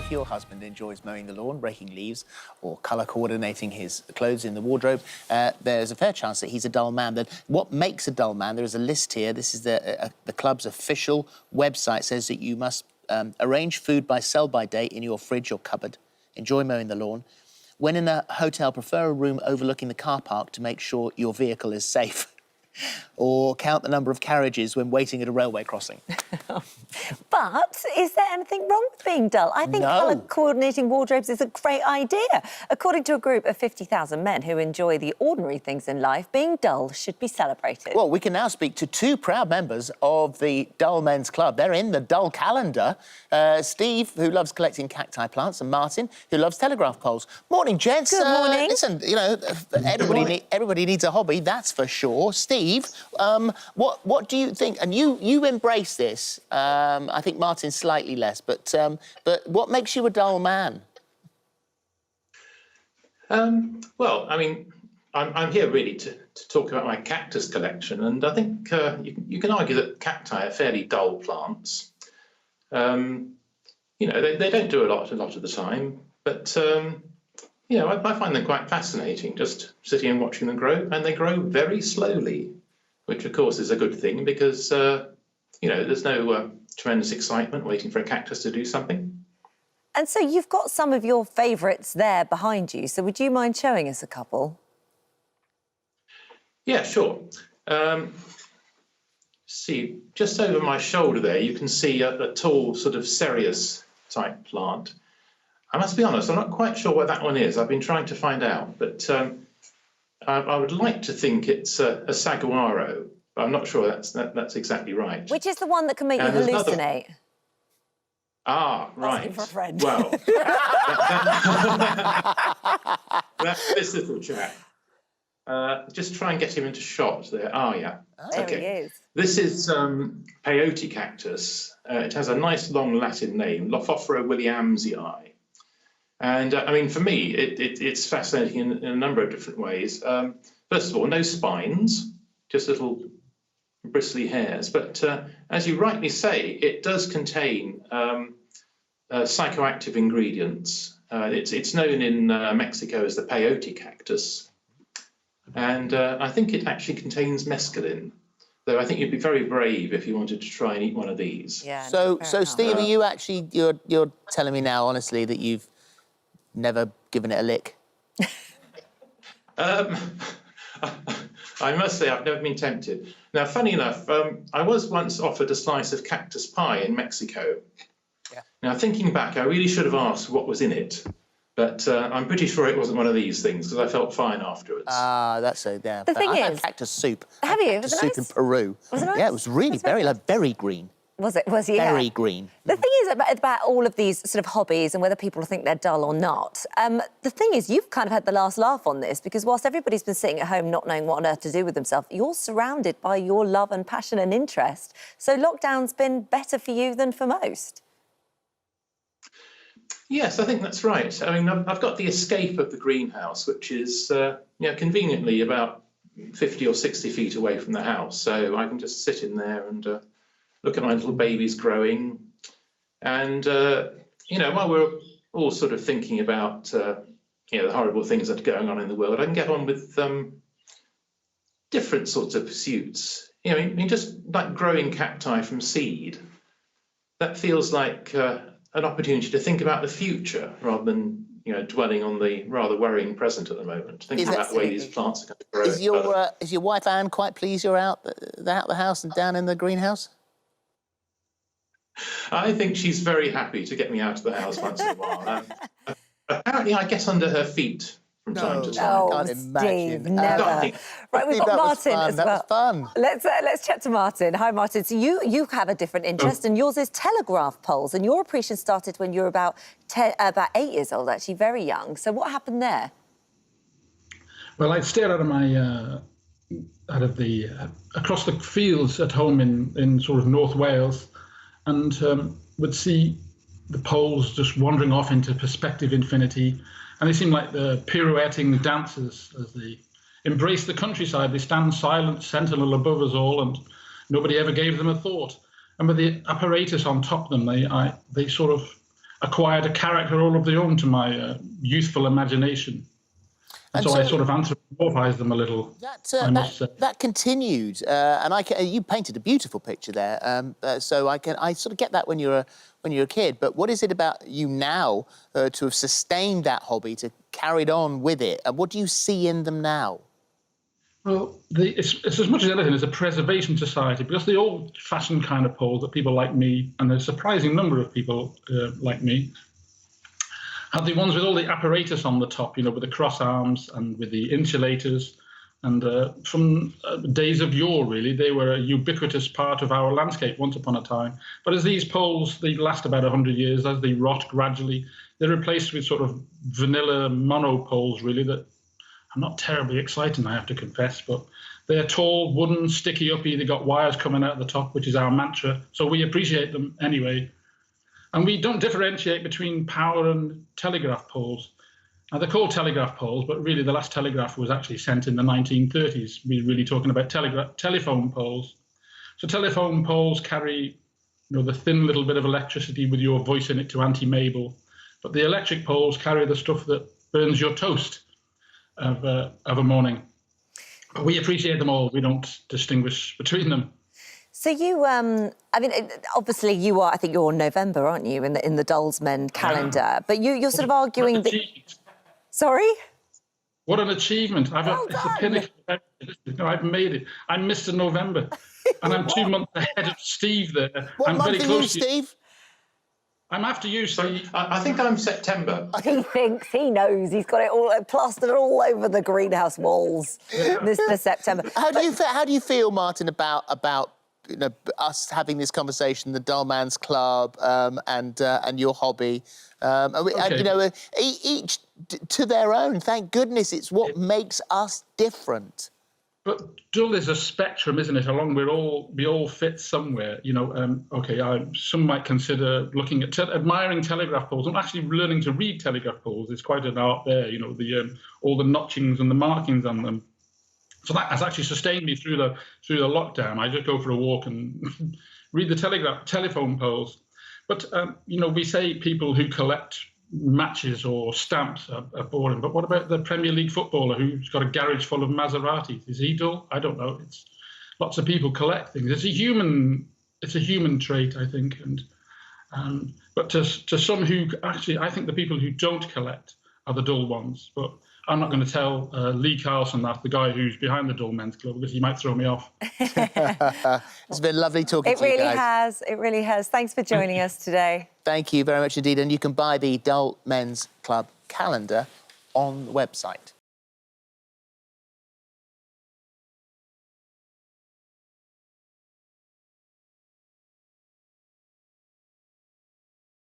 if your husband enjoys mowing the lawn, raking leaves, or colour coordinating his clothes in the wardrobe, there's a fair chance that he's a dull man. Then what makes a dull man? There is a list here. This is the club's official website. Says that you must arrange food by sell-by date in your fridge or cupboard. Enjoy mowing the lawn. When in a hotel, prefer a room overlooking the car park to make sure your vehicle is safe. Or count the number of carriages when waiting at a railway crossing. But is there anything wrong with being dull? I think colour coordinating wardrobes is a great idea. According to a group of 50,000 men who enjoy the ordinary things in life, being dull should be celebrated. Well, we can now speak to two proud members of the Dull Men's Club. They're in the Dull calendar. Steve, who loves collecting cacti plants, and Martin, who loves telegraph poles. Morning, gents. Good morning. Listen, you know, everybody needs a hobby, that's for sure. Steve, what do you think? And you embrace this. I think Martin's slightly less, but what makes you a dull man? Well, I mean, I'm here really to talk about my cactus collection, and I think you can argue that cacti are fairly dull plants. You know, they don't do a lot of the time, but you know, I find them quite fascinating, just sitting and watching them grow, and they grow very slowly, which of course is a good thing because you know, there's no tremendous excitement waiting for a cactus to do something. And so you've got some of your favourites there behind you, so would you mind showing us a couple? Yeah, sure. See, just over my shoulder there, you can see a tall sort of cereus type plant. I must be honest, I'm not quite sure what that one is. I've been trying to find out, but I would like to think it's a saguaro. But I'm not sure that's exactly right. Which is the one that can make you hallucinate? Ah, right. Asking for a friend. Well, that's this little chap. Just try and get him into shot there. Oh, yeah. There he is. This is peyote cactus. It has a nice long Latin name, Lophophora williamsii. And I mean, for me, it's fascinating in a number of different ways. First of all, no spines, just little bristly hairs. But as you rightly say, it does contain psychoactive ingredients. It's known in Mexico as the peyote cactus. And I think it actually contains mescaline. Though I think you'd be very brave if you wanted to try and eat one of these. Yeah, so Steve, are you actually, you're telling me now, honestly, that you've never given it a lick? I must say I've never been tempted. Now, funny enough, I was once offered a slice of cactus pie in Mexico. Yeah. Now, thinking back, I really should have asked what was in it. But I'm pretty sure it wasn't one of these things because I felt fine afterwards. Ah, that's so damn. The thing I had is, cactus soup. Have you? Cactus soup in Peru. Was it nice? Yeah, it was really very green. Was it? Was it? Very green. The thing is about all of these sort of hobbies and whether people think they're dull or not. The thing is, you've kind of had the last laugh on this because whilst everybody's been sitting at home not knowing what on earth to do with themselves, you're surrounded by your love and passion and interest. So lockdown's been better for you than for most. Yes, I think that's right. I mean, I've got the escape of the greenhouse, which is you know, conveniently about 50 or 60 feet away from the house. So I can just sit in there and look at my little babies growing. And, you know, while we're all sort of thinking about, you know, the horrible things that are going on in the world, I can get on with different sorts of pursuits. You know, I mean, just like growing cacti from seed, that feels like an opportunity to think about the future rather than, you know, dwelling on the rather worrying present at the moment. Thinking about the way these plants are going to grow. Is your wife Anne quite pleased you're out the house and down in the greenhouse? I think she's very happy to get me out of the house once in a while. Apparently, I get under her feet from time to time. Oh, I can't imagine. Steve, never. Right, we've got Martin as well. That was fun. Let's chat to Martin. Hi, Martin. So you have a different interest, and yours is telegraph poles, and your appreciation started when you were about 8 years old, actually, very young. So what happened there? Well, I'd stare out of my across the fields at home in sort of North Wales, and would see the poles just wandering off into perspective infinity. And they seem like the pirouetting dancers as they embrace the countryside. They stand silent, sentinel above us all, and nobody ever gave them a thought. And with the apparatus on top of them, they sort of acquired a character all of their own to my youthful imagination. And so I sort of anthropomorphized them a little, I must say. That continued, and you painted a beautiful picture there. So I sort of get that when you're a kid. But what is it about you now to have sustained that hobby, to carried on with it? And what do you see in them now? Well, it's as much as anything, it's a preservation society, because the old-fashioned kind of poles that people like me, and a surprising number of people like me, had the ones with all the apparatus on the top, with the cross arms and with the insulators. And from days of yore, really, they were a ubiquitous part of our landscape once upon a time. But as these poles, they last about 100 years, as they rot gradually, they're replaced with sort of vanilla mono poles, really, that are not terribly exciting, I have to confess. But they're tall, wooden, sticky uppy. They've got wires coming out the top, which is our mantra. So we appreciate them anyway. And we don't differentiate between power and telegraph poles. Now, they're called telegraph poles, but really the last telegraph was actually sent in the 1930s. We're really talking about telephone poles. So telephone poles carry, the thin little bit of electricity with your voice in it to anti-Mabel. But the electric poles carry the stuff that burns your toast of a morning. But we appreciate them all. We don't distinguish between them. So you, obviously you are, I think you're November, aren't you, in the Dullest Men calendar? Yeah. But you're sort of arguing that... Sorry? What an achievement. It's the pinnacle. I've made it. I'm Mr. November. And I'm 2 months ahead of Steve there. What month very are close you, Steve? I'm after you, Steve. I think I'm September. He thinks, he knows, he's got it all plastered all over the greenhouse walls, Mr. September. How do you feel, Martin, about us having this conversation, the Dull Man's Club, and your hobby, and, each to their own. Thank goodness, it's what makes us different. But dull is a spectrum, isn't it? We all fit somewhere. Some might consider looking at admiring telegraph poles and actually learning to read telegraph poles. There's quite an art there. All the notchings and the markings on them. So that has actually sustained me through the lockdown. I just go for a walk and read the telephone poles. But, we say people who collect matches or stamps are boring. But what about the Premier League footballer who's got a garage full of Maseratis? Is he dull? I don't know. Lots of people collect things. It's a human trait, I think. But to some who actually, I think the people who don't collect are the dull ones. But I'm not going to tell Lee Carlson that, the guy who's behind the Dull Men's Club, because he might throw me off. It's been lovely talking to you guys. It really has. Thanks for joining us today. Thank you very much indeed. And you can buy the Dull Men's Club calendar on the website.